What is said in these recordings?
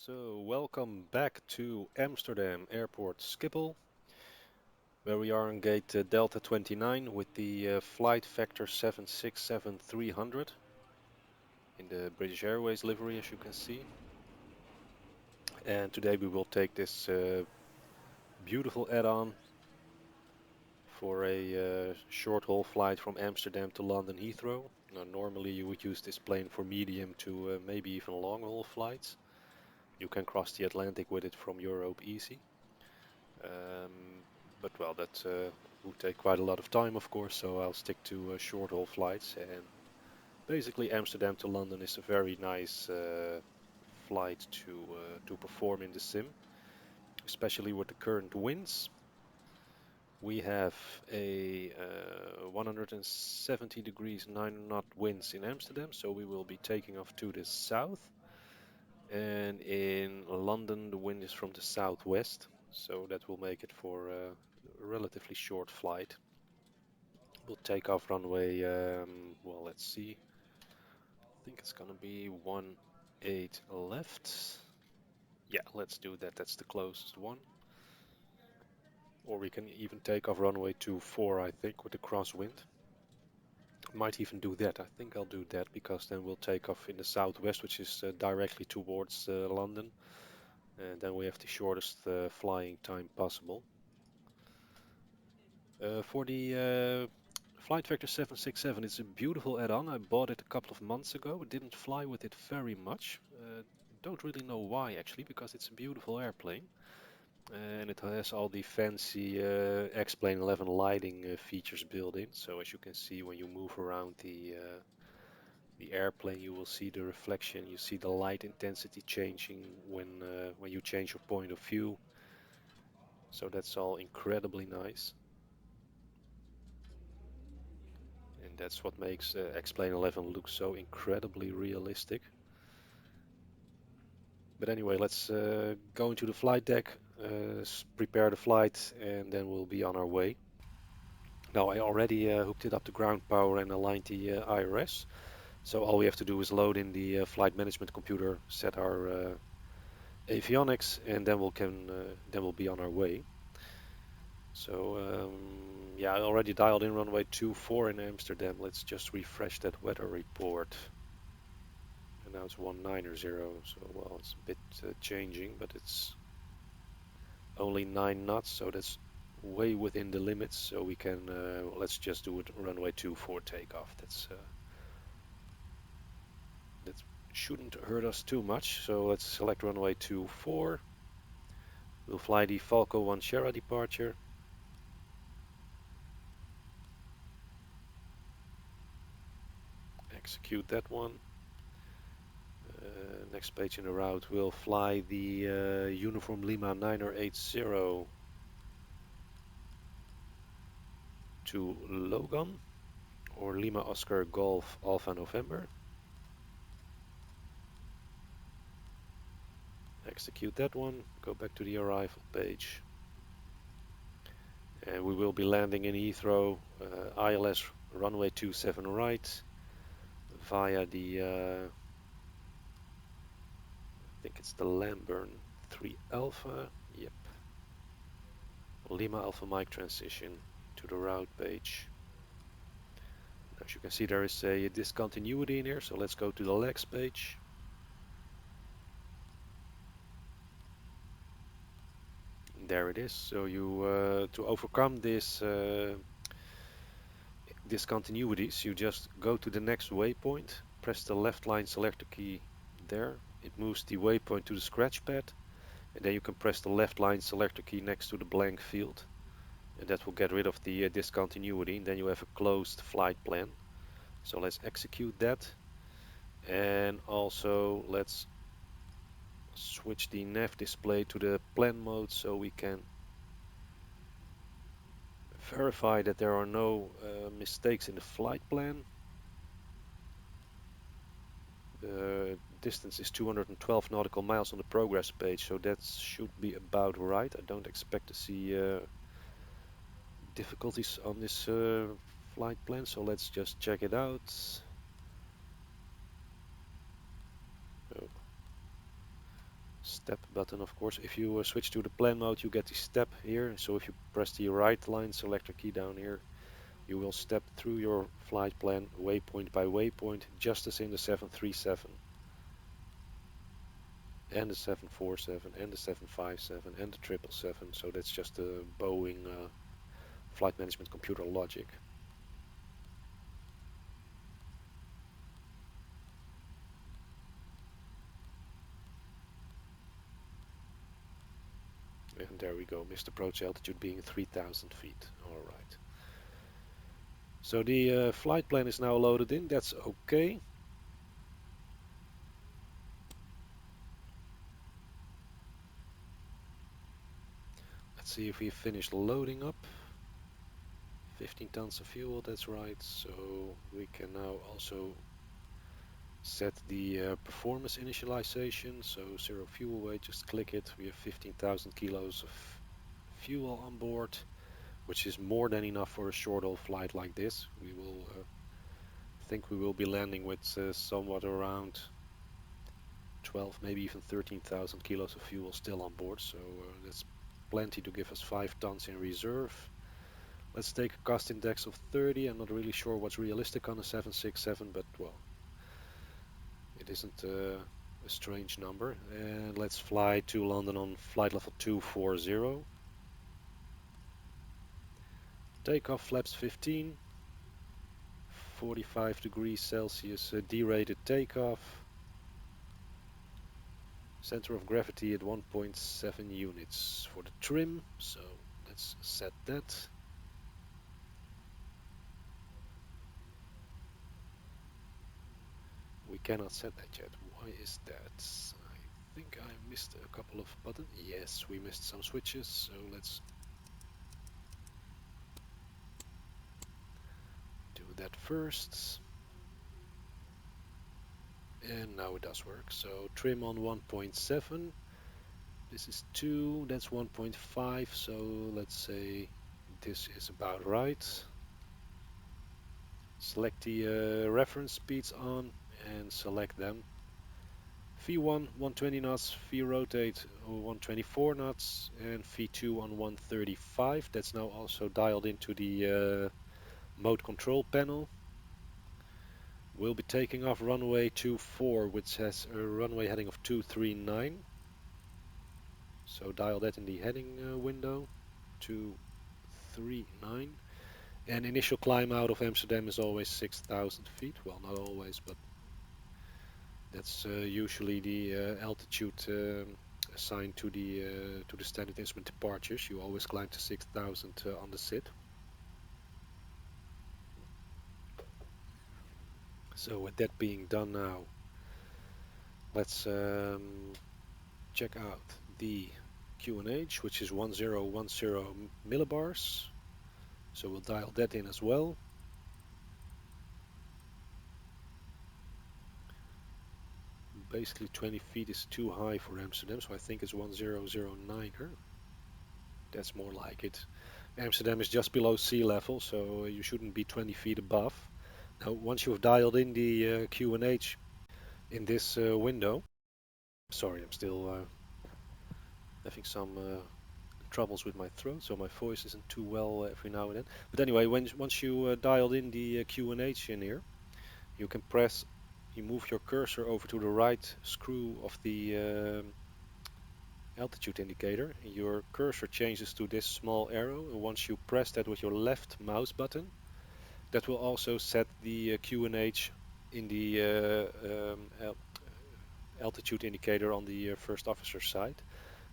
So, welcome back to Amsterdam Airport Schiphol, where we are on gate Delta 29 with the FlightFactor 767-300 in the British Airways livery, as you can see. And today we will take this beautiful add-on for a short haul flight from Amsterdam to London Heathrow. Now, normally you would use this plane for medium to maybe even long haul flights. You can cross the Atlantic with it from Europe easy. Um, but well, that would take quite a lot of time, of course, so I'll stick to short haul flights. And basically, Amsterdam to London is a very nice flight to perform in the sim, especially with the current winds. We have a 170 degrees 9 knot winds in Amsterdam, so we will be taking off to the south. And in London, the wind is from the southwest, so that will make it for a relatively short flight. We'll take off runway, well, let's see. I think it's gonna be 18 left. Yeah, let's do that. That's the closest one. Or we can even take off runway 24, I think, with the crosswind. Might even do that. I think I'll do that because then we'll take off in the southwest, which is directly towards London. And then we have the shortest flying time possible. For the FlightFactor 767, it's a beautiful add-on. I bought it a couple of months ago. Didn't fly with it very much. Don't really know why actually, because it's a beautiful airplane. And it has all the fancy X-Plane 11 lighting features built in. So as you can see, when you move around the airplane, you will see the reflection. You see the light intensity changing when you change your point of view. So that's all incredibly nice. And that's what makes X-Plane 11 look so incredibly realistic. But anyway, let's go into the flight deck, prepare the flight, and then we'll be on our way. Now, I already hooked it up to ground power and aligned the IRS. So all we have to do is load in the flight management computer, set our avionics, and then we'll be on our way. So yeah, I already dialed in runway 24 in Amsterdam. Let's just refresh that weather report. And now it's 190, so well, it's a bit changing, but it's only 9 knots, so that's way within the limits. So we can let's just do it runway 24 takeoff. That shouldn't hurt us too much. So let's select runway 24. We'll fly the Falco 1 Sierra departure. Execute that one. Next page in the route, we'll fly the Uniform Lima 9080 to Logan, or Lima Oscar Golf Alpha November. Execute that one, go back to the arrival page. And we will be landing in Heathrow, ILS runway 27 right, via the, I think it's the Lamburn 3 Alpha, yep. Lima Alpha Mike transition to the route page. As you can see, there is a discontinuity in here, so let's go to the legs page. There it is. So you to overcome this discontinuities, you just go to the next waypoint, press the left line selector key there. It moves the waypoint to the scratch pad, and then you can press the left line selector key next to the blank field, and that will get rid of the discontinuity. And then you have a closed flight plan. So let's execute that, and also let's switch the nav display to the plan mode so we can verify that there are no mistakes in the flight plan. The distance is 212 nautical miles on the progress page, so that should be about right. I don't expect to see difficulties on this flight plan, so let's just check it out. step button, of course. If you switch to the plan mode, you get the step here. So if you press the right line selector key down here, you will step through your flight plan waypoint by waypoint, just as in the 737 and the 747 and the 757 and the 777. So that's just the Boeing flight management computer logic. And there we go, missed approach altitude being 3,000 feet. All right. So the flight plan is now loaded in. That's okay. Let's see if we finished loading up. 15 tons of fuel, that's right. So we can now also set the performance initialization. So zero fuel weight, just click it. We have 15,000 kilos of fuel on board, which is more than enough for a short haul flight like this. We will think we will be landing with somewhat around 12, maybe even 13,000 kilos of fuel still on board. So that's plenty to give us 5 tons in reserve. Let's take a cost index of 30. I'm not really sure what's realistic on a 767, but well, it isn't a strange number. And let's fly to London on flight level 240. Takeoff flaps 15. 45 degrees Celsius derated takeoff. Center of gravity at 1.7 units for the trim. So let's set that. We cannot set that yet. Why is that? I think I missed a couple of buttons. Yes, we missed some switches, so let's do that first. And now it does work. So trim on 1.7. This is 2, that's 1.5, so let's say this is about right. Select the reference speeds on and select them. V1 120 knots, V rotate 124 knots, and V2 on 135. That's now also dialed into the mode control panel. We'll be taking off runway 24, which has a runway heading of 239. So dial that in the heading window, 239. And initial climb out of Amsterdam is always 6,000 feet. Well, not always, but that's usually the altitude assigned to the standard instrument departures. You always climb to 6,000 on the SID. So with that being done now, let's check out the QNH, which is 1010 millibars. So we'll dial that in as well. Basically 20 feet is too high for Amsterdam, so I think it's 1009. That's more like it. Amsterdam is just below sea level, so you shouldn't be 20 feet above. Now, once you've dialed in the QNH in this window, sorry, I'm still having some troubles with my throat, so my voice isn't too well every now and then. But anyway, once you dialed in the QNH in here, you can you move your cursor over to the right screw of the altitude indicator. Your cursor changes to this small arrow, and once you press that with your left mouse button, that will also set the QNH in the altitude indicator on the first officer side.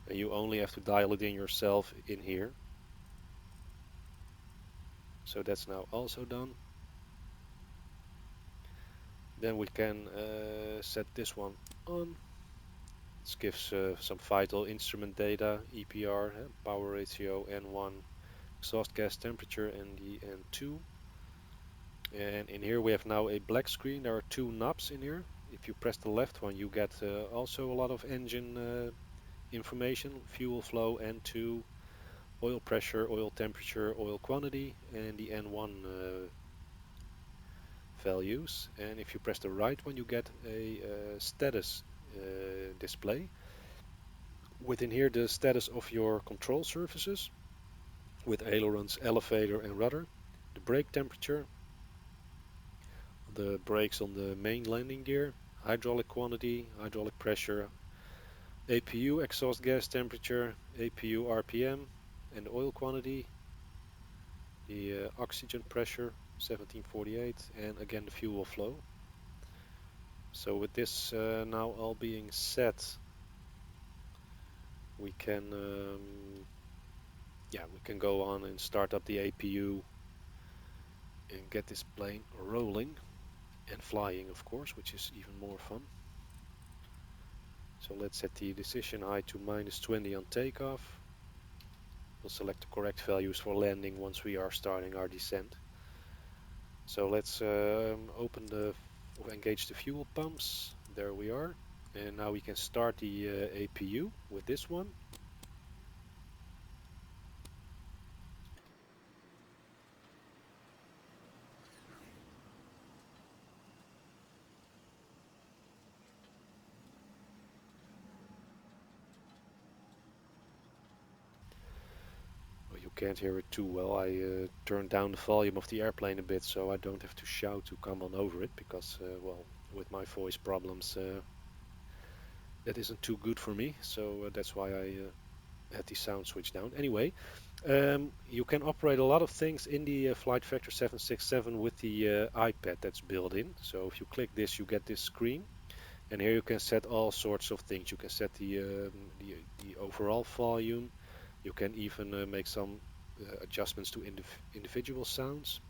And you only have to dial it in yourself in here. So that's now also done. Then we can set this one on. This gives some vital instrument data, EPR, power ratio, N1, exhaust gas temperature, and the N2. And in here we have now a black screen. There are 2 knobs in here. If you press the left one, you get also a lot of engine information, fuel flow, N2, oil pressure, oil temperature, oil quantity, and the N1 values. And if you press the right one, you get a status display. Within here, the status of your control surfaces with ailerons, elevator and rudder, the brake temperature, the brakes on the main landing gear, hydraulic quantity, hydraulic pressure, APU exhaust gas temperature, APU RPM and the oil quantity, the oxygen pressure 1748 and again the fuel flow. So with this now all being set, we can we can go on and start up the APU and get this plane rolling and flying, of course, which is even more fun. So let's set the decision height to -20 on takeoff. We'll select the correct values for landing once we are starting our descent. So let's engage the fuel pumps. There we are. And now we can start the APU with this one. Well, you can't hear it too well. I turned down the volume of the airplane a bit so I don't have to shout to come on over it because, well, with my voice problems, that isn't too good for me. So that's why I had the sound switch down. Anyway, you can operate a lot of things in the FlightFactor 767 with the iPad that's built in. So if you click this, you get this screen, and here you can set all sorts of things. You can set the overall volume. You can even make some adjustments to individual sounds.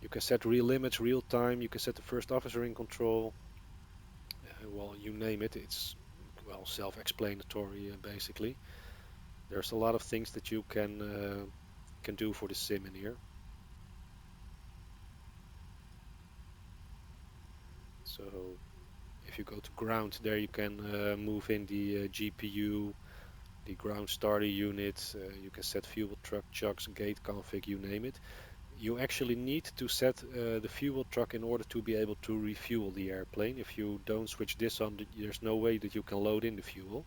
You can set real limits, real time. You can set the first officer in control. Well, you name it. It's well self-explanatory basically. There's a lot of things that you can do for the sim in here. So if you go to ground, there you can move in the GPU, the ground starter unit. You can set fuel truck, chucks, gate config, you name it. You actually need to set the fuel truck in order to be able to refuel the airplane. If you don't switch this on, there's no way that you can load in the fuel.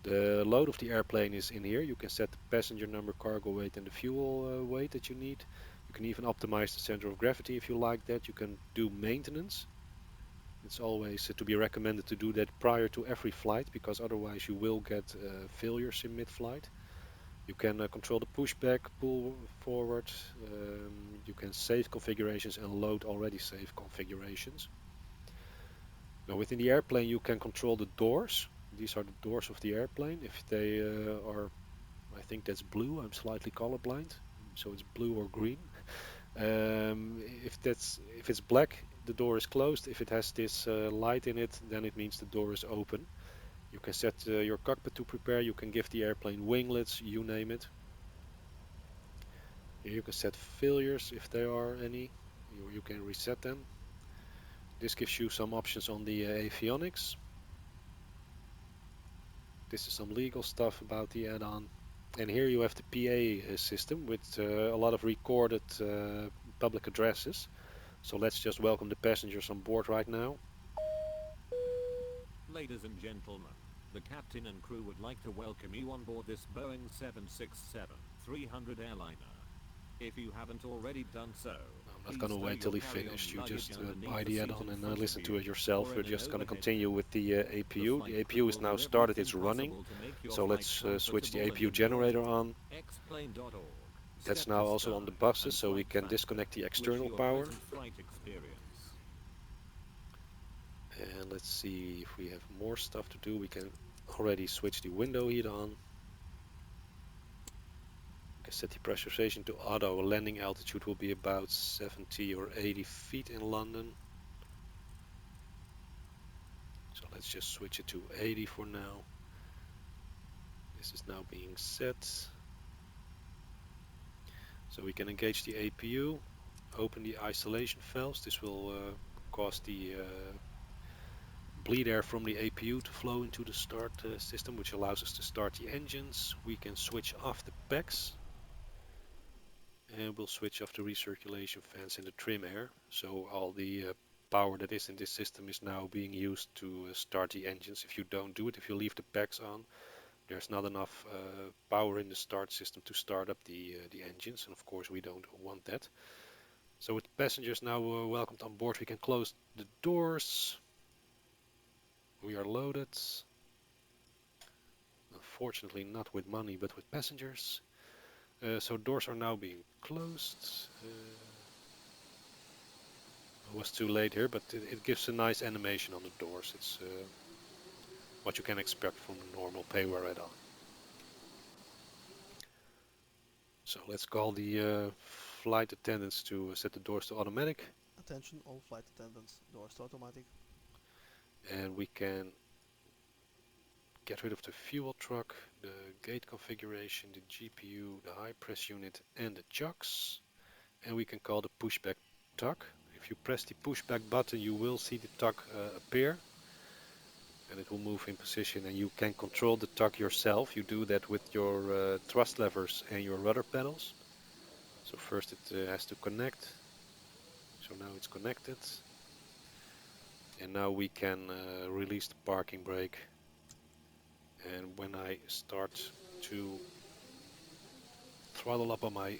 The load of the airplane is in here. You can set the passenger number, cargo weight and the fuel weight that you need. You can even optimize the center of gravity if you like that. You can do maintenance. It's always to be recommended to do that prior to every flight because otherwise you will get failures in mid-flight. You can control the pushback, pull forward. You can save configurations and load already saved configurations. Now within the airplane you can control the doors. These are the doors of the airplane. If they are, I think that's blue. I'm slightly colorblind, so it's blue or green. If it's black, the door is closed. If it has this light in it, then it means the door is open. You can set your cockpit to prepare. You can give the airplane winglets, you name it. Here you can set failures if there are any. You can reset them. This gives you some options on the avionics. This is some legal stuff about the add-on. And here you have the PA system with a lot of recorded public addresses. So let's just welcome the passengers on board right now. Ladies and gentlemen, the captain and crew would like to welcome you on board this Boeing 767-300 airliner. If you haven't already done so, I'm not going to wait till he finished. You just buy the add-on and listen to it yourself. We're just going to continue with the APU. The APU is now started, it's running. So let's switch the APU generator on. That's now also on the buses, so we can disconnect the external power. And let's see if we have more stuff to do. We can already switch the window heat on. We can set the pressurization to auto. Landing altitude will be about 70 or 80 feet in London. So let's just switch it to 80 for now. This is now being set. So we can engage the APU, open the isolation valves. This will cause the bleed air from the APU to flow into the start system, which allows us to start the engines. We can switch off the packs, and we'll switch off the recirculation fans and the trim air, so all the power that is in this system is now being used to start the engines. If you don't do it, if you leave the packs on, there's not enough power in the start system to start up the engines, and of course we don't want that. So with passengers now welcomed on board, we can close the doors. We are loaded. Unfortunately not with money, but with passengers. So doors are now being closed. I was too late here, but it gives a nice animation on the doors. It's what you can expect from the normal payware add-on. So let's call the flight attendants to set the doors to automatic. Attention all flight attendants, doors to automatic. And we can get rid of the fuel truck, the gate configuration, the GPU, the high press unit and the chocks. And we can call the pushback tug. If you press the pushback button, you will see the tug appear. And it will move in position, and you can control the tug yourself. You do that with your thrust levers and your rudder pedals. So first it has to connect. So now it's connected. And now we can release the parking brake. And when I start to throttle up on my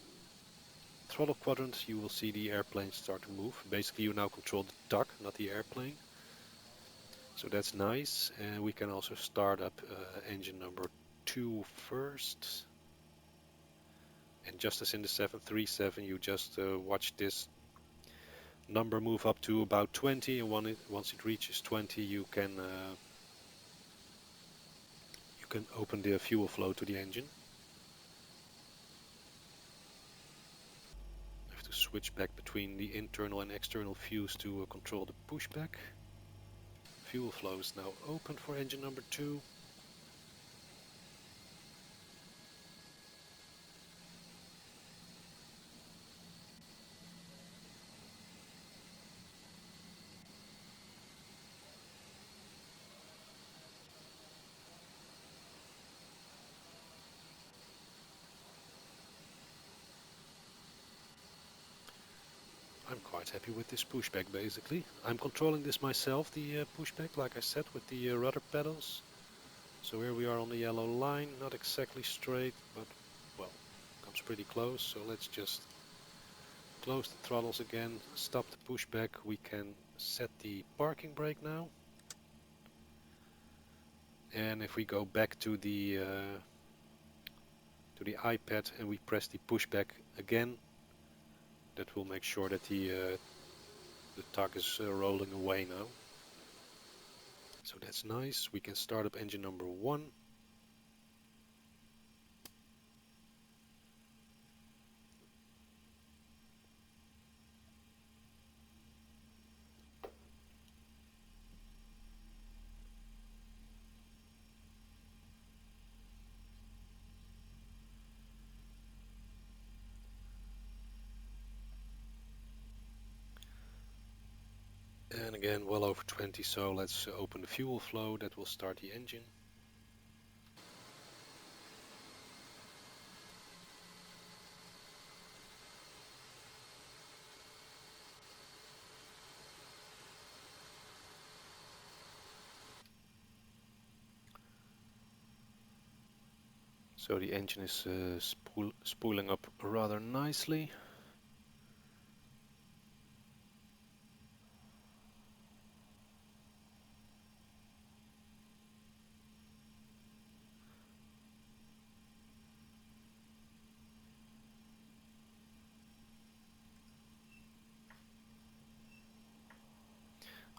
throttle quadrant, you will see the airplane start to move. Basically you now control the tug, not the airplane. So that's nice. And we can also start up engine number 2 first. And just as in the 737, you just watch this number move up to about 20, and once it reaches 20, you can open the fuel flow to the engine. I have to switch back between the internal and external views to control the pushback. Fuel flow is now open for engine number 2. I'm quite happy with this pushback basically. I'm controlling this myself, the pushback, like I said, with the rudder pedals. So here we are on the yellow line, not exactly straight, but well, comes pretty close. So let's just close the throttles again, stop the pushback. We can set the parking brake now. And if we go back to the iPad and we press the pushback again, that will make sure that the tug is rolling away now. So that's nice. We can start up engine number 1. And again, well over 20, so let's open the fuel flow. That will start the engine. So the engine is spooling up rather nicely.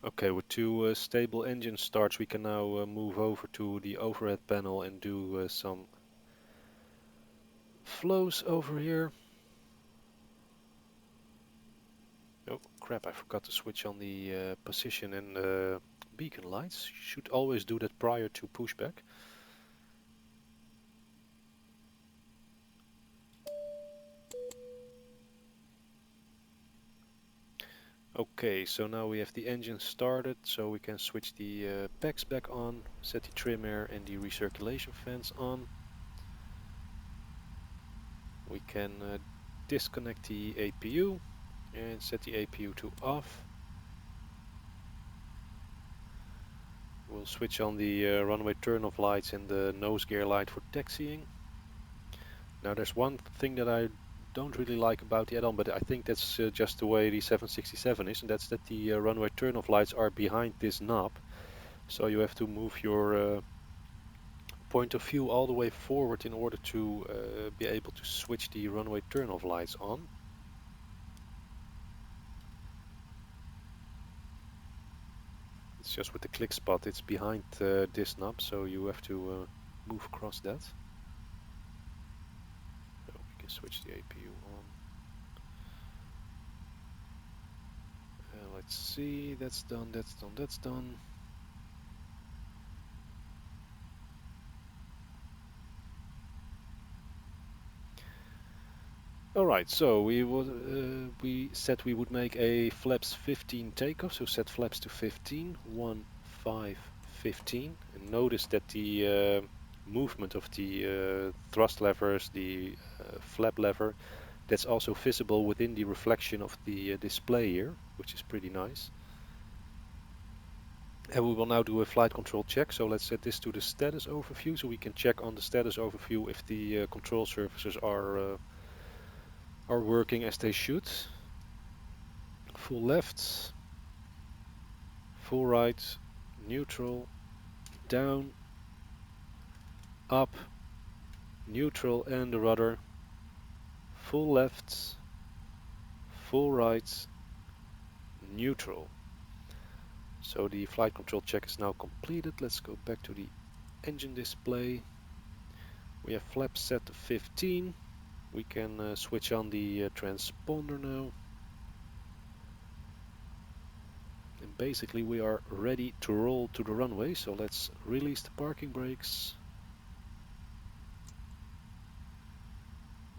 Okay, with 2 stable engine starts, we can now move over to the overhead panel and do some flows over here. Oh crap, I forgot to switch on the position and beacon lights. You should always do that prior to pushback. Okay, so now we have the engine started, so we can switch the packs back on, set the trim air and the recirculation fans on. We can disconnect the APU and set the APU to off. We'll switch on the runway turn-off lights and the nose gear light for taxiing. Now there's one thing that I don't really like about the add-on, but I think that's just the way the 767 is, and that's that the runway turn-off lights are behind this knob. So you have to move your point of view all the way forward in order to be able to switch the runway turn-off lights on. It's just with the click spot, it's behind this knob, so you have to move across that. So we can switch the APU on. Let's see, that's done, that's done, that's done. Alright, so we said we would make a flaps 15 takeoff, so set flaps to 15, 1, 5, 15, and notice that the movement of the thrust levers, the flap lever, that's also visible within the reflection of the display here, which is pretty nice. And we will now do a flight control check, so let's set this to the status overview, so we can check on the status overview if the control surfaces are working as they should. Full left, full right, neutral, down, up, neutral and the rudder, full left, full right, neutral. So the flight control check is now completed. Let's go back to the engine display. We have flaps set to 15. We can switch on the transponder now. And basically we are ready to roll to the runway, so let's release the parking brakes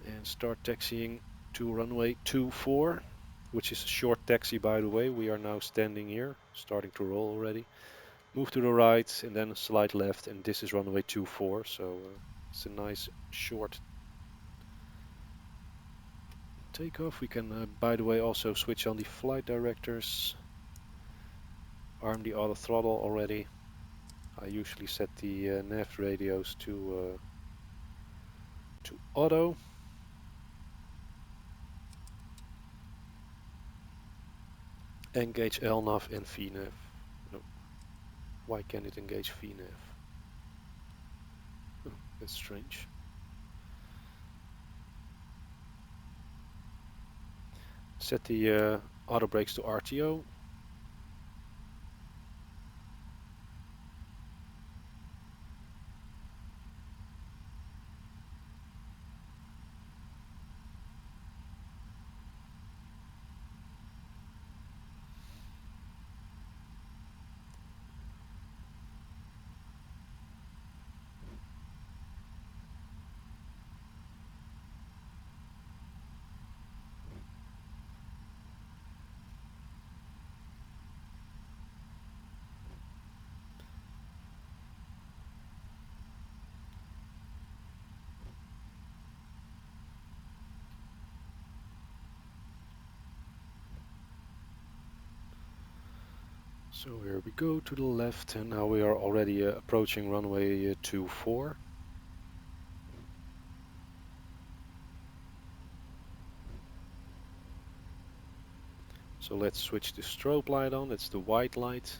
and start taxiing to runway 24, which is a short taxi by the way. We are now standing here, starting to roll already. Move to the right and then slide left, and this is runway 24, so it's a nice short takeoff. We can by the way also switch on the flight directors. Arm the auto throttle already. I usually set the nav radios to auto. Engage LNAV and VNAV. No. Why can't it engage VNAV? Oh, that's strange. Set the auto brakes to RTO. So here we go to the left, and now we are already approaching runway 24. So let's switch the strobe light on, it's the white light.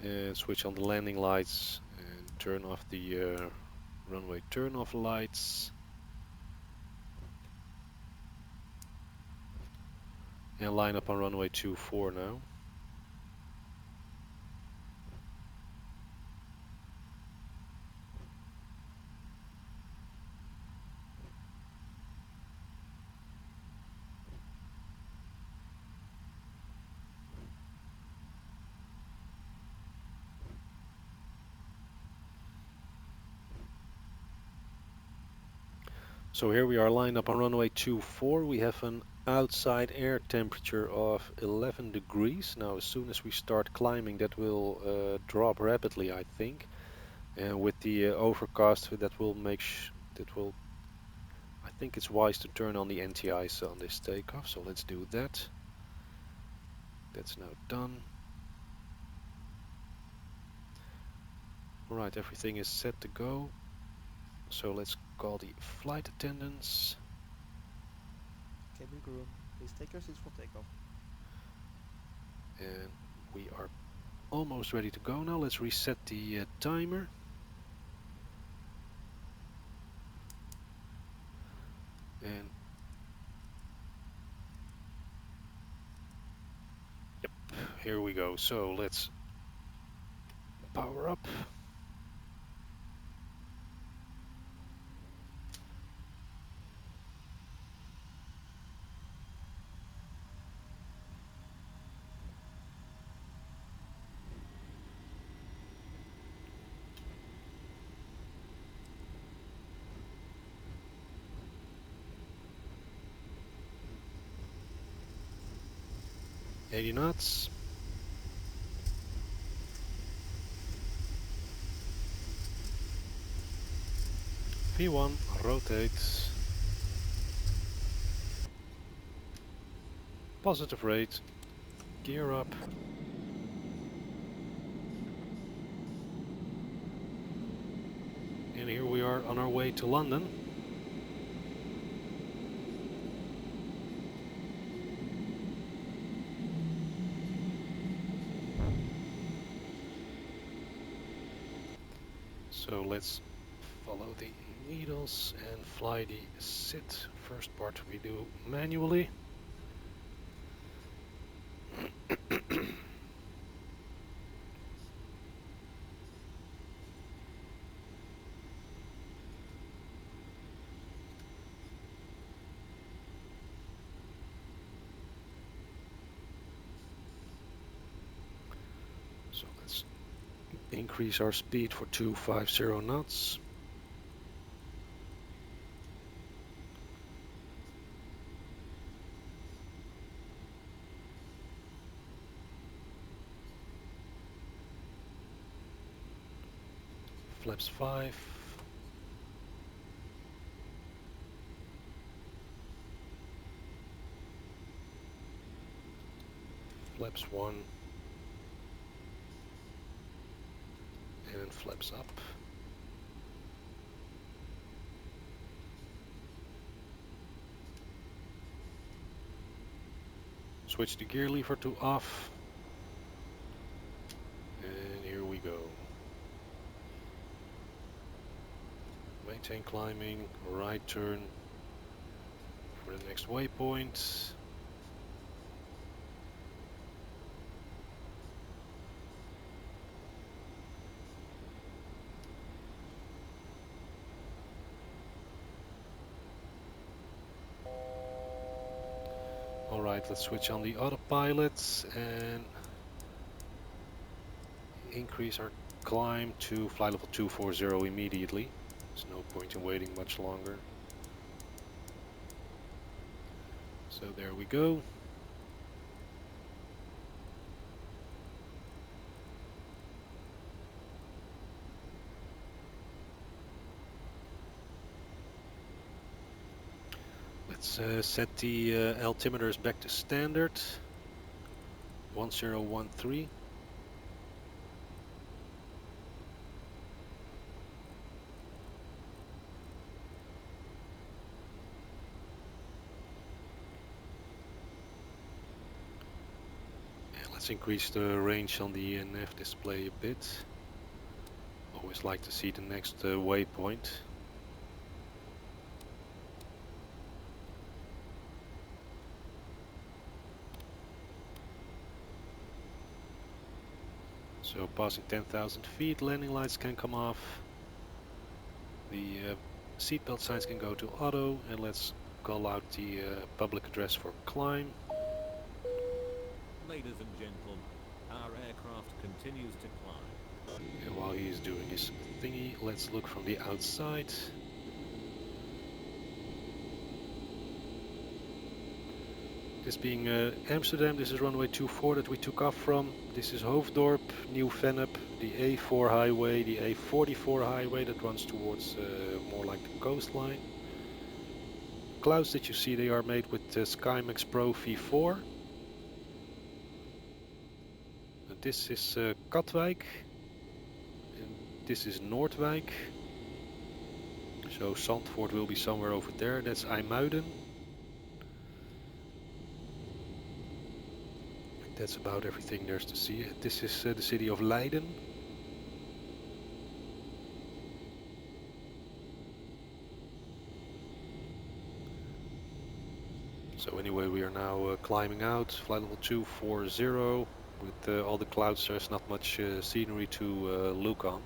And switch on the landing lights and turn off the runway turn-off lights. And line up on runway 24 now. So here we are lined up on runway 24. We have an outside air temperature of 11 degrees. Now as soon as we start climbing, that will drop rapidly, I think. And with the overcast, that will I think it's wise to turn on the anti-ice on this takeoff, so let's do that. That's now done. Alright, everything is set to go. So let's call the flight attendants. Cabin crew, please take your seats for takeoff. And we are almost ready to go now. Let's reset the timer. And yep, here we go. So let's power up. $80 knots. V1 rotates. Positive rate. Gear up. And here we are on our way to London. So let's follow the needles and fly the sit. First part we do manually. So let's increase our speed for 250 knots. Flaps 5. Flaps 1. And flaps up. Switch the gear lever to off. And here we go. Maintain climbing, right turn for the next waypoint. Alright, let's switch on the autopilot and increase our climb to flight level 240 immediately. There's no point in waiting much longer. So there we go. Let's set the altimeters back to standard. 1013. Let's increase the range on the nav display a bit. Always like to see the next waypoint. So passing 10,000 feet, landing lights can come off. The seatbelt signs can go to auto, and let's call out the public address for climb. Ladies and gentlemen, our aircraft continues to climb. And while he is doing his thingy, let's look from the outside. This being Amsterdam, this is runway 24 that we took off from. This is Hoofddorp, Nieuw-Vennep, the A4 highway, the A44 highway that runs towards more like the coastline. clouds that you see, they are made with SkyMax Pro V4. This is Katwijk, and this is Noordwijk. So Zandvoort will be somewhere over there. That's IJmuiden. That's about everything there's to see. This is the city of Leiden. So anyway, we are now climbing out, flight level 240. With all the clouds, there's not much scenery to look on.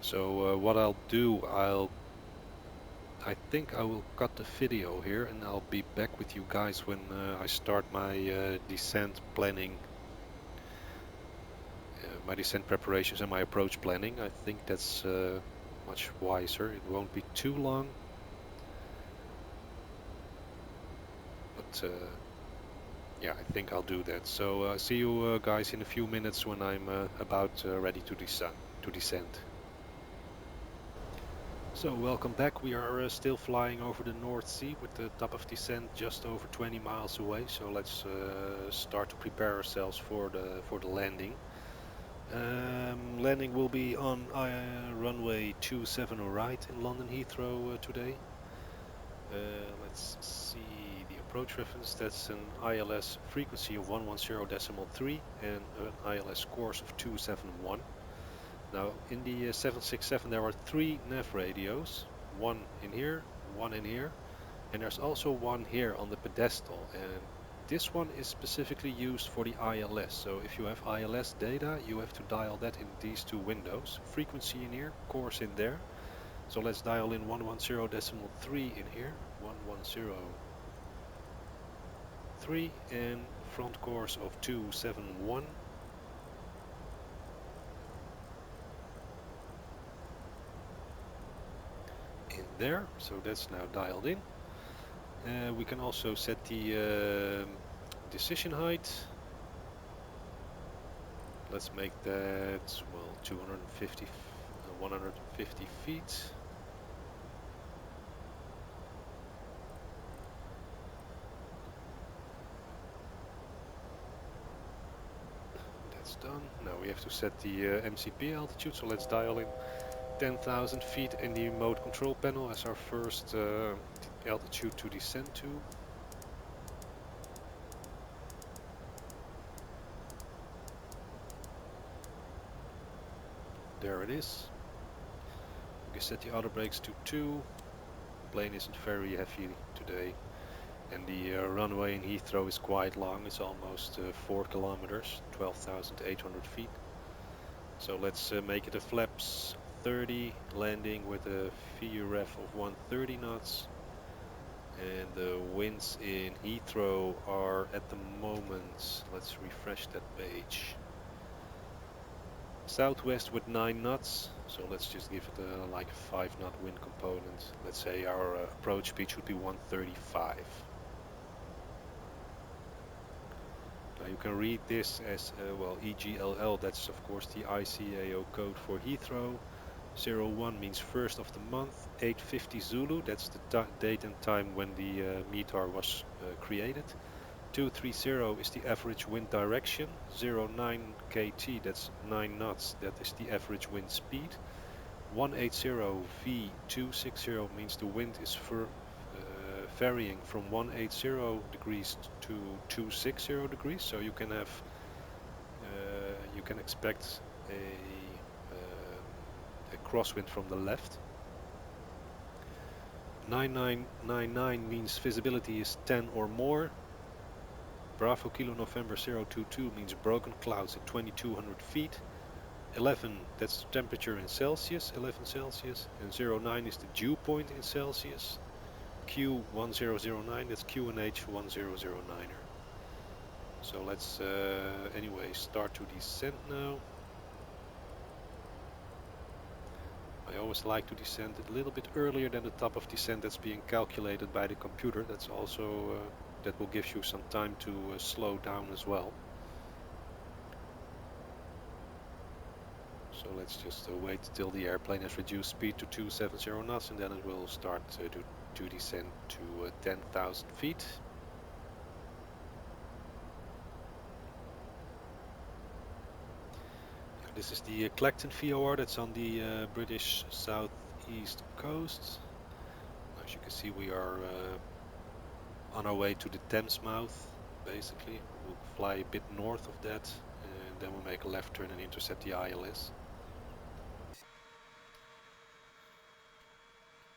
So what I'll do, I think I will cut the video here, and I'll be back with you guys when I start my descent planning, my descent preparations and my approach planning. I think that's much wiser. It won't be too long. But yeah, I think I'll do that. So see you guys in a few minutes when I'm about ready to descend. So welcome back. We are still flying over the North Sea with the top of descent just over 20 miles away. So let's start to prepare ourselves for the landing. Landing will be on runway 27 right in London Heathrow today. Let's see the approach reference. That's an ILS frequency of 110.3 and an ILS course of 271. Now in the 767 there are 3 nav radios, one in here, one in here, and there's also one here on the pedestal, and this one is specifically used for the ILS. So if you have ILS data, you have to dial that in these 2 windows. Frequency in here, course in there. So let's dial in 110.3 in here, 110.3, and front course of 271. In there, so that's now dialed in. We can also set the decision height. Let's make that, well, 250, 150 feet. That's done. Now we have to set the MCP altitude, so let's dial in 10,000 feet in the mode control panel as our first altitude to descend to. There it is. We can set the auto brakes to 2. The plane isn't very heavy today. And the runway in Heathrow is quite long. It's almost 4 kilometers, 12,800 feet. So let's make it a flaps 30, landing with a VREF of 130 knots. And the winds in Heathrow are at the moment, let's refresh that page, southwest with 9 knots. So let's just give it like a 5 knot wind component. Let's say our approach speed should be 135. Now you can read this as well, EGLL, that's of course the ICAO code for Heathrow. 01 means first of the month, 850 Zulu, that's the date and time when the METAR was created. 230 is the average wind direction. 09 KT, that's 9 knots, that is the average wind speed. 180 V260 means the wind is varying from 180 degrees to 260 degrees, so you can have you can expect a crosswind from the left. 9999 means visibility is 10 or more. Bravo Kilo November 022 means broken clouds at 2200 feet. 11, that's temperature in Celsius, 11 Celsius, and 09 is the dew point in Celsius. Q1009, that's QNH 1009er. So let's anyway start to descend now. I always like to descend a little bit earlier than the top of descent that's being calculated by the computer. That's also that will give you some time to slow down as well. So let's just wait till the airplane has reduced speed to 270 knots, and then it will start to to descend to 10,000 feet. This is the Clacton VOR that's on the British southeast coast. As you can see, we are on our way to the Thames mouth, basically. We'll fly a bit north of that, and then we'll make a left turn and intercept the ILS.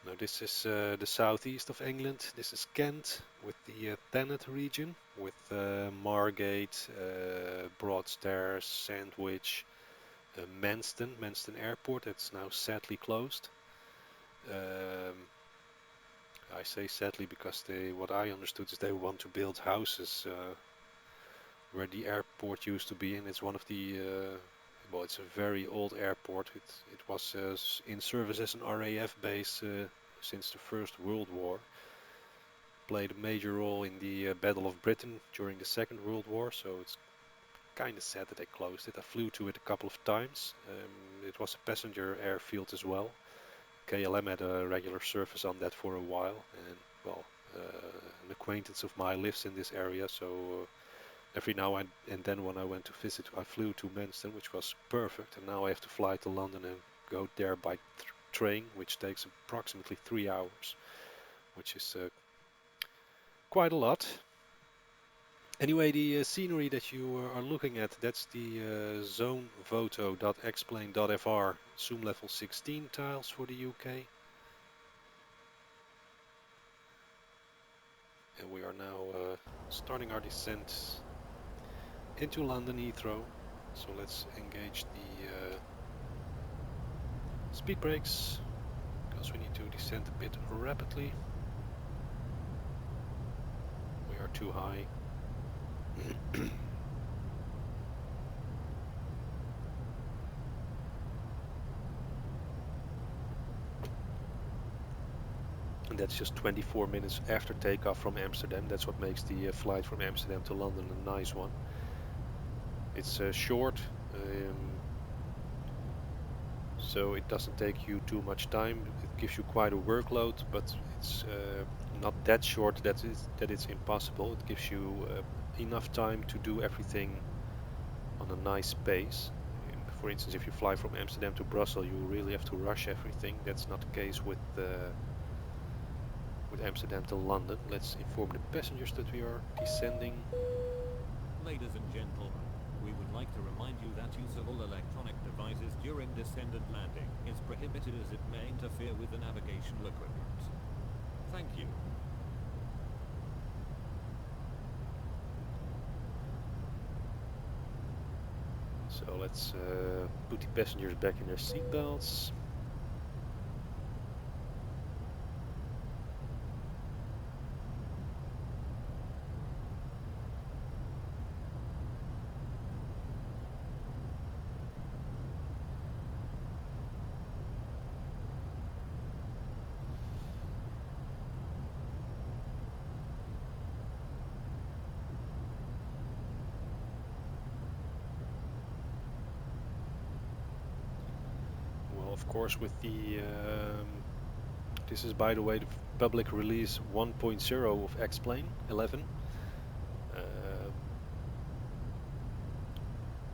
Now this is the southeast of England. This is Kent with the Thanet region, with Margate, Broadstairs, Sandwich, Manston Airport. That's now sadly closed. I say sadly because what I understood is they want to build houses where the airport used to be, and it's one of the well, it's a very old airport. It was in service as an RAF base since the First World War. Played a major role in the Battle of Britain during the Second World War, so it's kind of sad that they closed it. I flew to it a couple of times. It was a passenger airfield as well. KLM had a regular service on that for a while, and well, an acquaintance of mine lives in this area, so every now and then when I went to visit, I flew to Manston, which was perfect, and now I have to fly to London and go there by train, which takes approximately 3 hours, which is quite a lot. Anyway, the scenery that you are looking at, that's the zonevoto.explain.fr zoom level 16 tiles for the UK. And we are now starting our descent into London Heathrow. So let's engage the speed brakes, because we need to descend a bit rapidly. We are too high. And that's just 24 minutes after takeoff from Amsterdam. That's what makes the flight from Amsterdam to London a nice one. It's short, so it doesn't take you too much time. It gives you quite a workload, but it's not that short that it's impossible. It gives you enough time to do everything on a nice pace. For instance, if you fly from Amsterdam to Brussels, you really have to rush everything. That's not the case with Amsterdam to London. Let's inform the passengers that we are descending. Ladies and gentlemen, we would like to remind you that use of all electronic devices during descent and landing is prohibited, as it may interfere with the navigational equipment. Thank you. So let's put the passengers back in their seatbelts. Of course, with the this is, by the way, the public release 1.0 of X-Plane 11.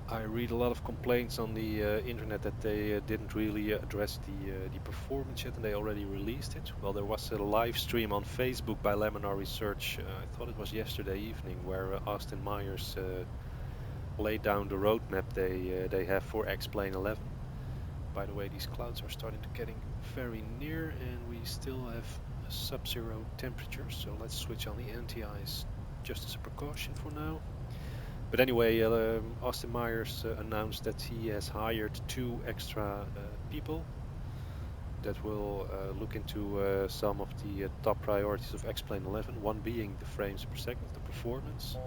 I read a lot of complaints on the internet that they didn't really address the performance yet, and they already released it. Well, there was a live stream on Facebook by Laminar Research. I thought it was yesterday evening, where Austin Myers laid down the roadmap they have for X-Plane 11. By the way, these clouds are starting to getting very near, and we still have sub-zero temperatures, so let's switch on the anti-ice just as a precaution for now. But anyway, Austin Myers announced that he has hired 2 extra people that will look into some of the top priorities of X-Plane 11, one being the frames per second, the performance.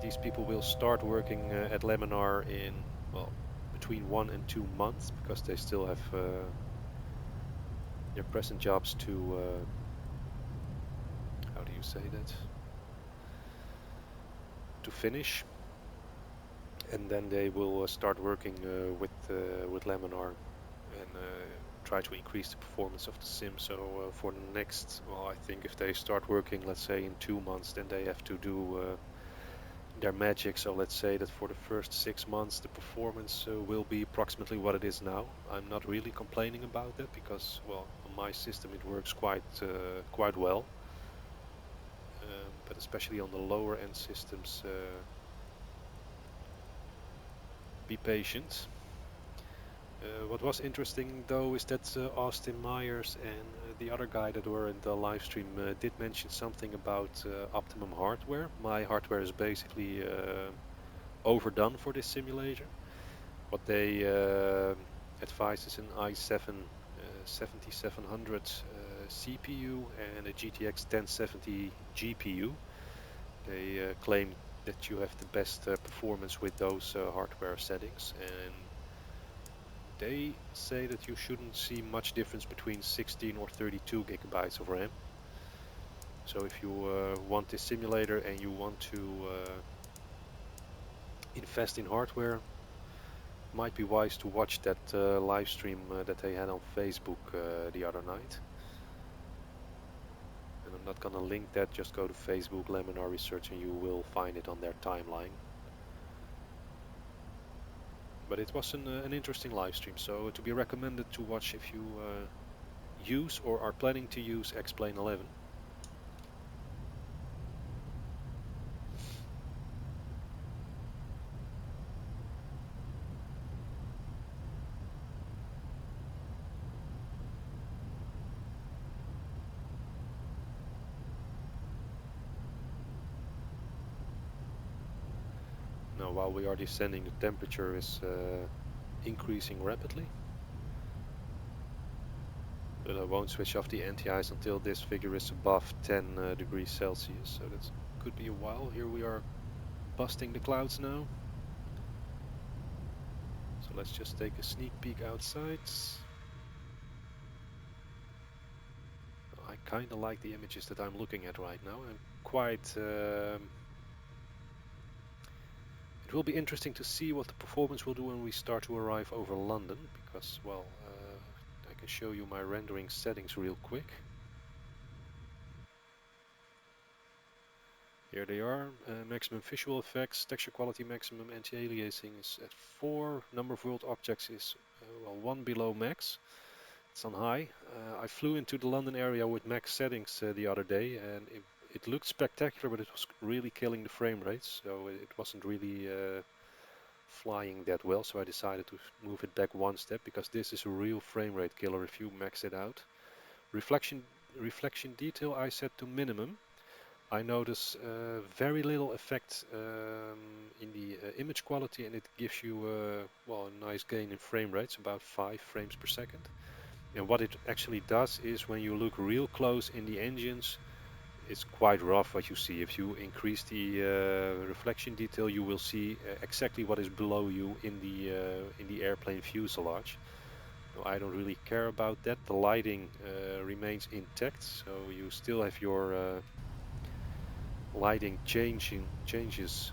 These people will start working at Laminar in, well, between 1 and 2 months, because they still have their present jobs to how do you say that, to finish, and then they will start working with Laminar, and try to increase the performance of the sim. So for the next, well, I think if they start working, let's say in 2 months, then they have to do their magic. So let's say that for the first 6 months, the performance will be approximately what it is now. I'm not really complaining about that because, well, on my system it works quite well. But especially on the lower end systems, be patient. What was interesting though is that Austin Myers and the other guy that were in the live stream did mention something about optimum hardware. My hardware is basically overdone for this simulator. What they advise is an i7 7700 CPU and a GTX 1070 GPU. They claim that you have the best performance with those hardware settings, and they say that you shouldn't see much difference between 16 or 32 gigabytes of RAM. So if you want this simulator and you want to invest in hardware, it might be wise to watch that live stream that they had on Facebook the other night. And I'm not gonna link that, just go to Facebook, Laminar Research, and you will find it on their timeline. But it was an interesting live stream, so to be recommended to watch if you use or are planning to use X-Plane 11. Now while we are descending, the temperature is increasing rapidly. But I won't switch off the anti-ice until this figure is above 10 degrees Celsius, so that could be a while. Here we are busting the clouds now. So let's just take a sneak peek outside. I kind of like the images that I'm looking at right now. I'm quite... it will be interesting to see what the performance will do when we start to arrive over London, because, well, I can show you my rendering settings real quick. Here they are, maximum visual effects, texture quality maximum, anti-aliasing is at 4, number of world objects is well 1 below max, it's on high. I flew into the London area with max settings the other day, and it looked spectacular, but it was really killing the frame rates, so it wasn't really flying that well, so I decided to move it back one step, because this is a real frame rate killer if you max it out. Reflection detail I set to minimum. I notice very little effect in the image quality, and it gives you well, a nice gain in frame rates, about 5 frames per second. And what it actually does is, when you look real close in the engines, it's quite rough what you see. If you increase the reflection detail, you will see exactly what is below you in the airplane fuselage. I don't really care about that. The lighting remains intact, so you still have your lighting changes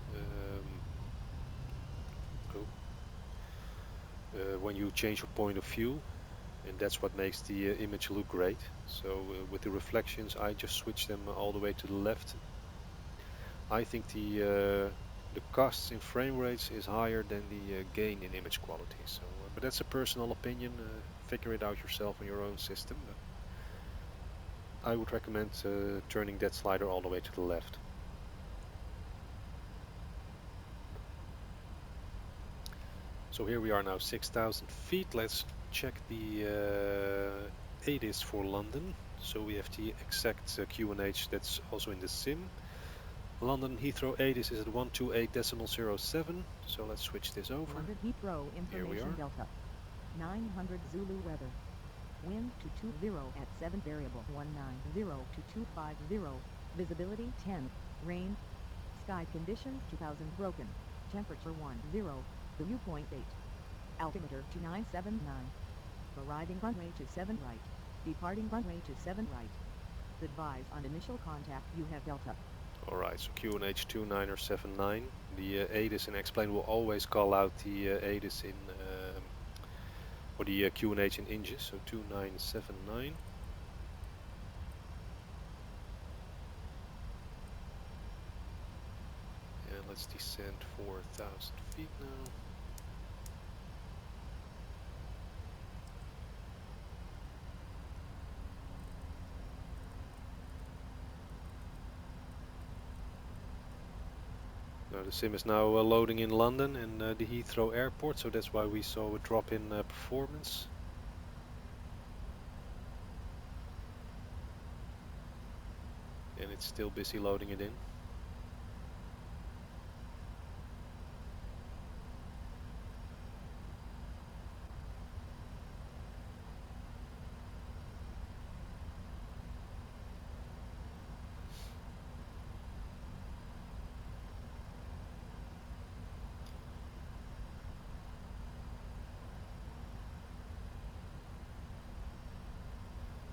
when you change your point of view, and that's what makes the image look great. So with the reflections, I just switch them all the way to the left. I think the costs in frame rates is higher than the gain in image quality. So, but that's a personal opinion. Figure it out yourself on your own system. But I would recommend turning that slider all the way to the left. So here we are now 6,000 feet. Let's check the ADIS for London. So we have the exact QNH that's also in the sim. London Heathrow ADIS is at 128.07. So let's switch this over. London Heathrow information Delta 900 Zulu weather. Wind 220 at 7 variable 190 to 250. Visibility 10. Rain. Sky conditions 2000 broken. Temperature 10. The viewpoint 8. Altimeter 2979. Arriving runway 27 right. Departing runway 27 right. Advise on initial contact you have Delta. Alright, so QNH 2979. The ADIS in X-Plane will always call out the ADIS in or the QNH in inches, so 2979. And let's descend 4,000 feet now. Now the sim is now loading in London and the Heathrow Airport, so that's why we saw a drop in performance. And it's still busy loading it in.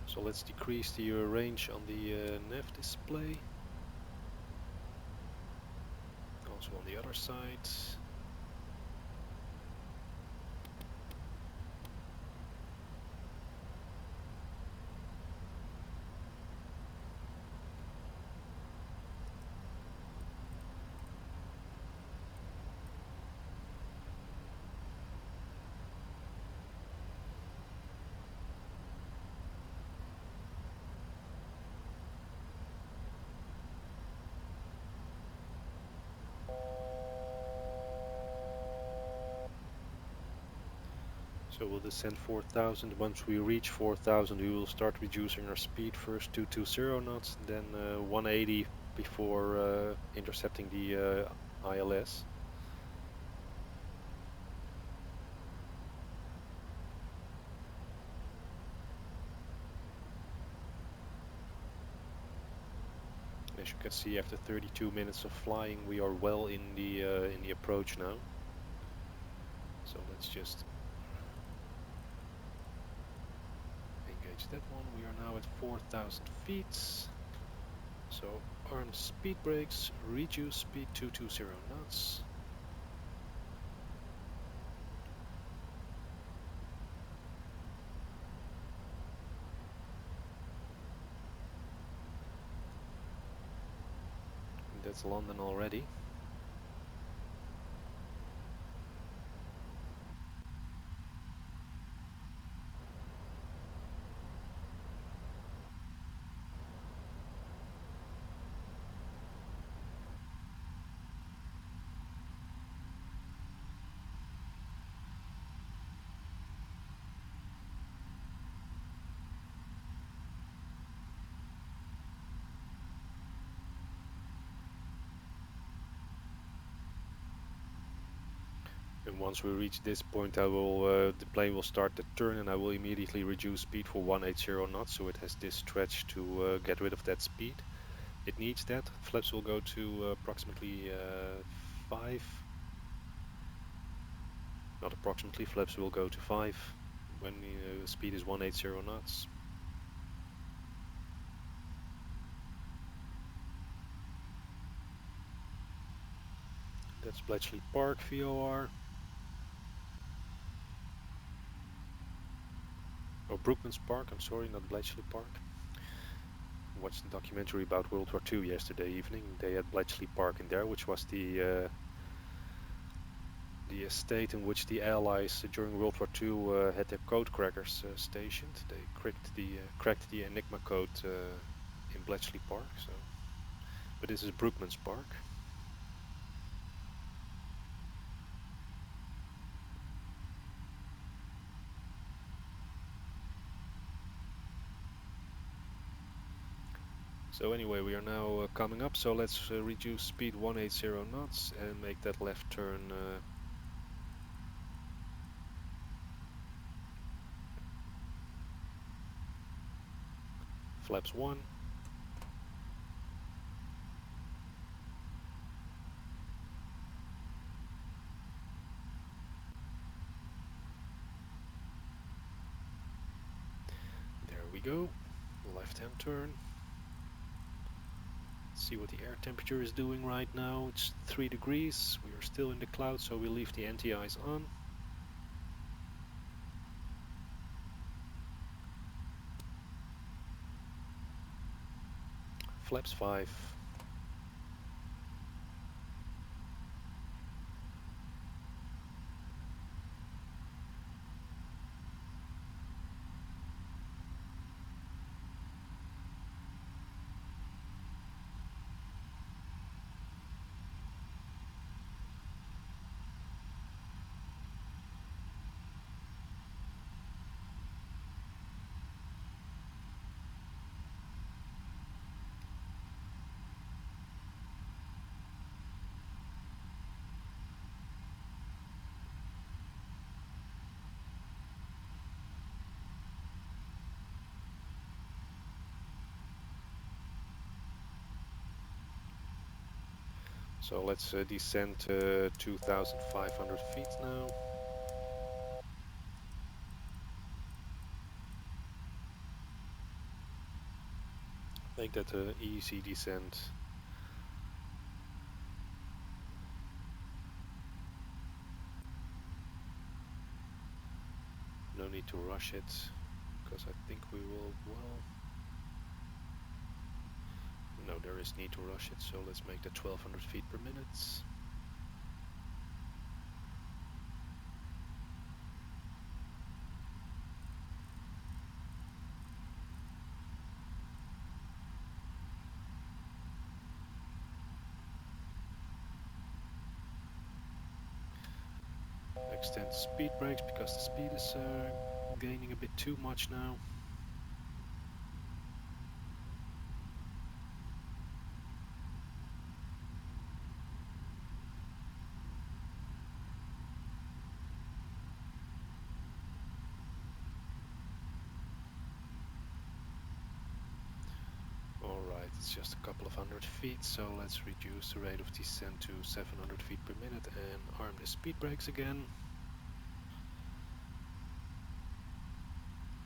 So let's decrease the range on the nav display. Also on the other side. So we'll descend 4,000. Once we reach 4,000, we will start reducing our speed. First 220 knots, then 180 before intercepting the ILS. As you can see, after 32 minutes of flying, we are well in the approach now. So let's just engage that one. We are now at 4,000 feet. So arm speed brakes, reduce speed 220 knots. And that's London already. And once we reach this point, the plane will start the turn, and I will immediately reduce speed for 180 knots, so it has this stretch to get rid of that speed. It needs that. Flaps will go to approximately 5. Not approximately, flaps will go to 5 when the speed is 180 knots. That's Bletchley Park VOR. Oh, Brookmans Park, I'm sorry, not Bletchley Park. Watched the documentary about World War II yesterday evening. They had Bletchley Park in there, which was the estate in which the Allies during World War II had their code crackers stationed. They cracked the Enigma code in Bletchley Park. So, but this is Brookmans Park. So anyway, we are now coming up, so let's reduce speed 180 knots and make that left turn flaps 1. There we go, left-hand turn. See what the air temperature is doing right now. It's 3 degrees. We are still in the clouds, so we leave the anti-ice on. flaps 5. So let's descend 2,500 feet now. Make that an easy descent. No need to rush it, because I think we will, well... No, there is need to rush it, so let's make that 1,200 feet per minute. Extend speed brakes, because the speed is gaining a bit too much now. Alright, it's just a couple of 100 feet, so let's reduce the rate of descent to 700 feet per minute and arm the speed brakes again.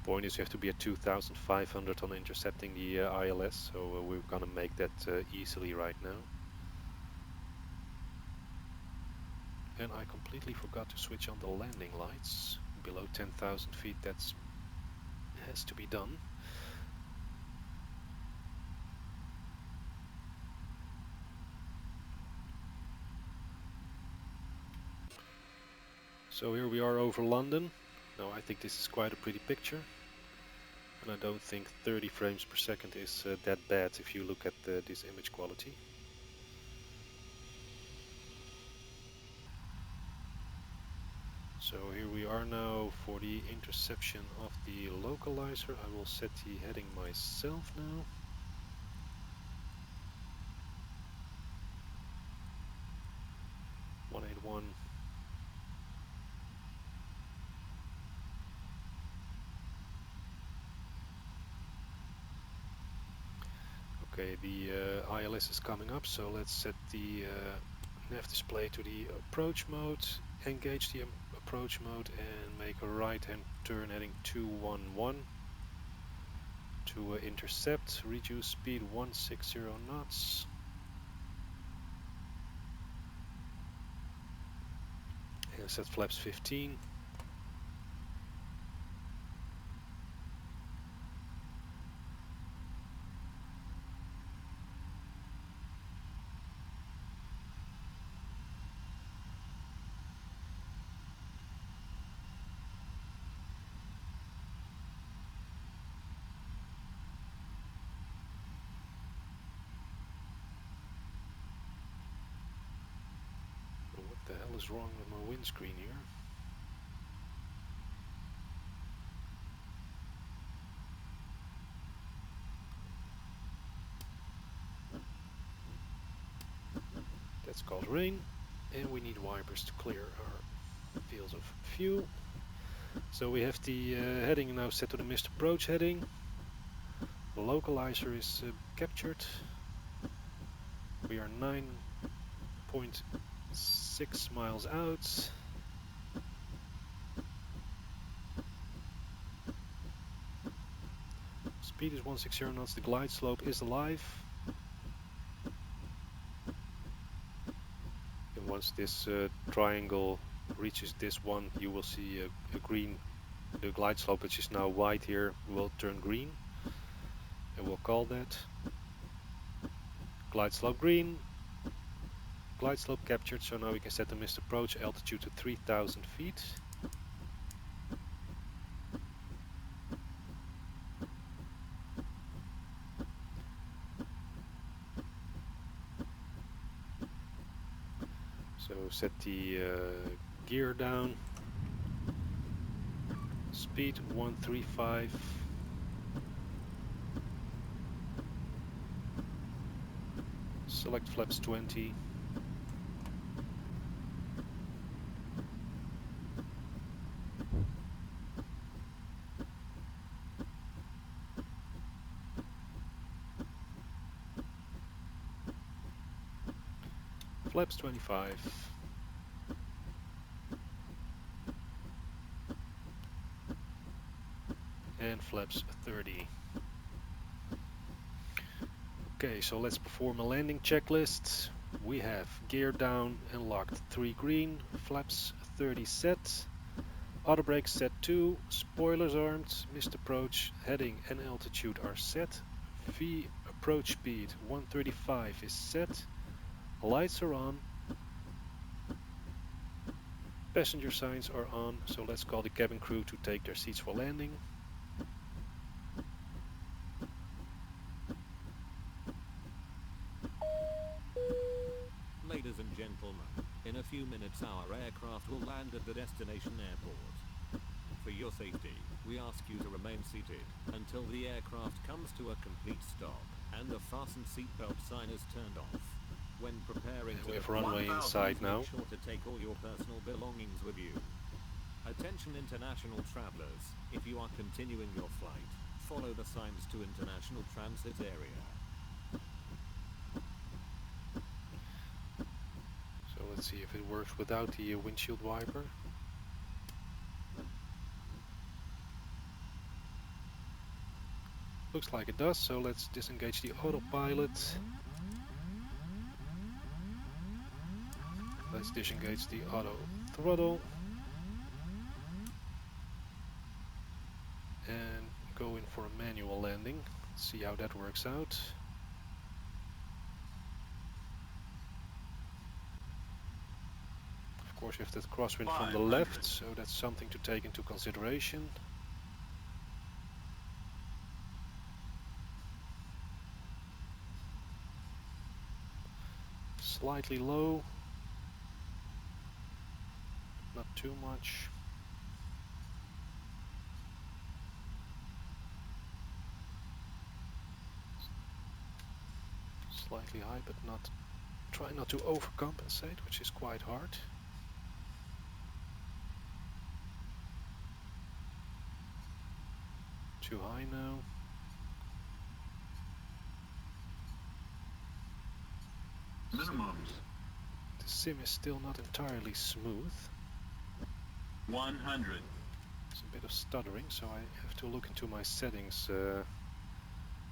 Point is you have to be at 2,500 on intercepting the ILS, so we're gonna make that easily right now. And I completely forgot to switch on the landing lights. Below 10,000 feet that has to be done. So here we are over London. Now I think this is quite a pretty picture. And I don't think 30 frames per second is that bad if you look at this image quality. So here we are now for the interception of the localizer. I will set the heading myself now. (181). Okay, the ILS is coming up, so let's set the nav display to the approach mode, engage the approach mode and make a right hand turn heading 211 to intercept, reduce speed 160 knots. And set flaps 15. What the hell is wrong with my windscreen here? That's called rain, and we need wipers to clear our fields of view. So we have the heading now set to the missed approach heading. The localizer is captured. We are 9.6 miles out. Speed is 160 knots. The glide slope is alive. And once this triangle reaches this one, you will see a green. The glide slope, which is now white here, will turn green. And we'll call that. glide slope green. Glide slope captured, so now we can set the missed approach altitude to 3,000 feet. So set the gear down. Speed 135. Select flaps 20. Flaps 25. And flaps 30. Okay, so let's perform a landing checklist. We have gear down and locked 3 green, flaps 30 set, auto brakes set 2, spoilers armed, missed approach, heading and altitude are set, V approach speed 135 is set, lights are on, passenger signs are on, so let's call the cabin crew to take their seats for landing. Ladies and gentlemen, in a few minutes our aircraft will land at the destination airport. For your safety, we ask you to remain seated until the aircraft comes to a complete stop and the fasten seatbelt sign is turned off. When preparing to We have depart, runway inside now. make sure to take all your personal belongings with you. Attention international travelers, if you are continuing your flight, follow the signs to international transit area. So let's see if it works without the windshield wiper. Looks like it does, so let's disengage the autopilot. Let's disengage the auto throttle. And go in for a manual landing. See how that works out. Of course, we have that crosswind from the left, so that's something to take into consideration. Slightly low, not too much. Slightly high, but not. Try not to overcompensate, which is quite hard. Too high now. Minimums. The sim is still not entirely smooth. 100. There's a bit of stuttering, so I have to look into my settings.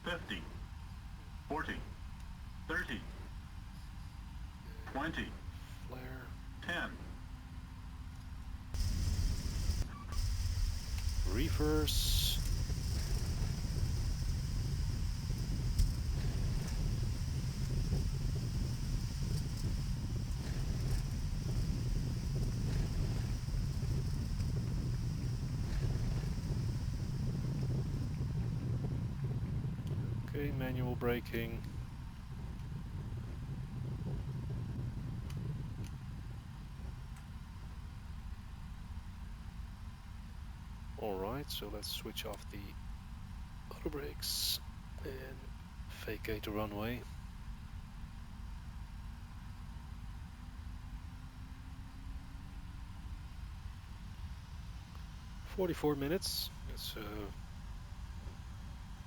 50. 40. 30. 20. Flare. 10. Reverse. Okay, manual braking. Alright, so let's switch off the auto brakes and vacate the runway. "44 minutes, that's a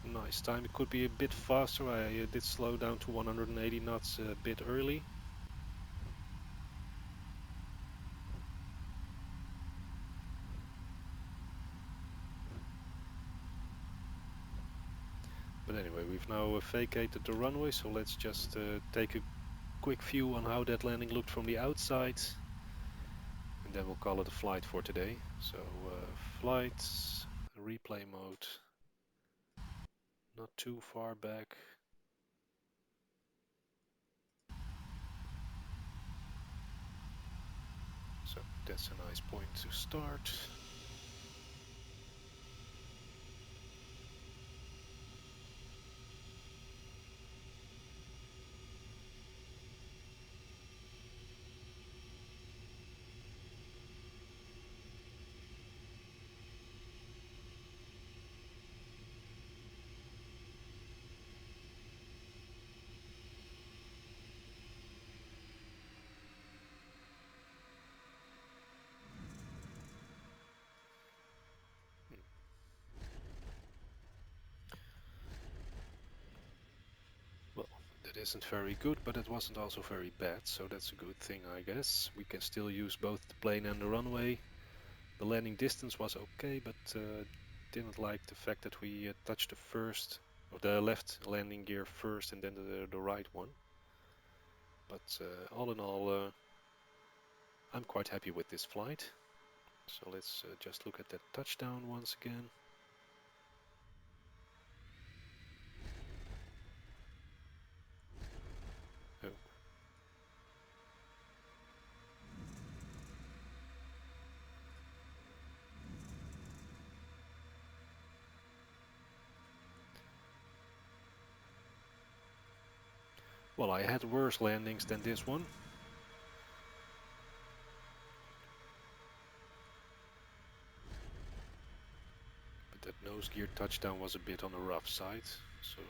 nice time. It could be a bit faster. I did slow down to 180 knots a bit early. But anyway, we've now vacated the runway, so let's just take a quick view on how that landing looked from the outside. And then we'll call it a flight for today. So flights, replay mode, not too far back. that's a nice point to start. Well, that isn't very good, but it wasn't also very bad, so that's a good thing, I guess. We can still use both the plane and the runway. The landing distance was okay, but didn't like the fact that we touched the first, or the left landing gear first and then the right one. But all in all, I'm quite happy with this flight. So let's just look at that touchdown once again. Oh. Well, I had worse landings than this one. But that nose gear touchdown was a bit on the rough side. So,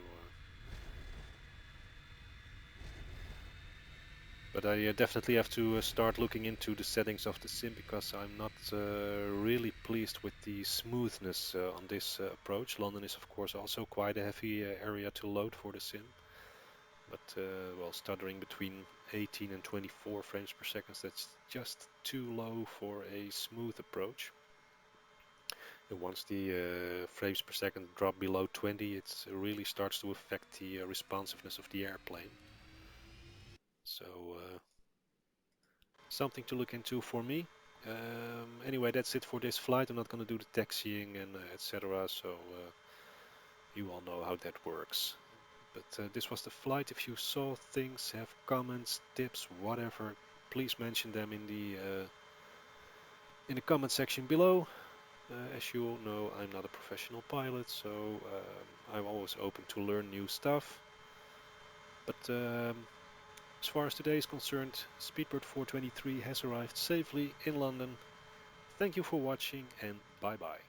but I definitely have to start looking into the settings of the sim, because I'm not really pleased with the smoothness on this approach. London is of course also quite a heavy area to load for the sim. But well, stuttering between 18 and 24 frames per second, that's just too low for a smooth approach. And once the frames per second drop below 20, it really starts to affect the responsiveness of the airplane. So something to look into for me. Anyway, that's it for this flight. I'm not going to do the taxiing and etc. So you all know how that works. But this was the flight. If you saw things, have comments, tips, whatever, please mention them in the comment section below. As you all know, I'm not a professional pilot, so I'm always open to learn new stuff. But as far as today is concerned, Speedbird 423 has arrived safely in London. Thank you for watching and bye bye.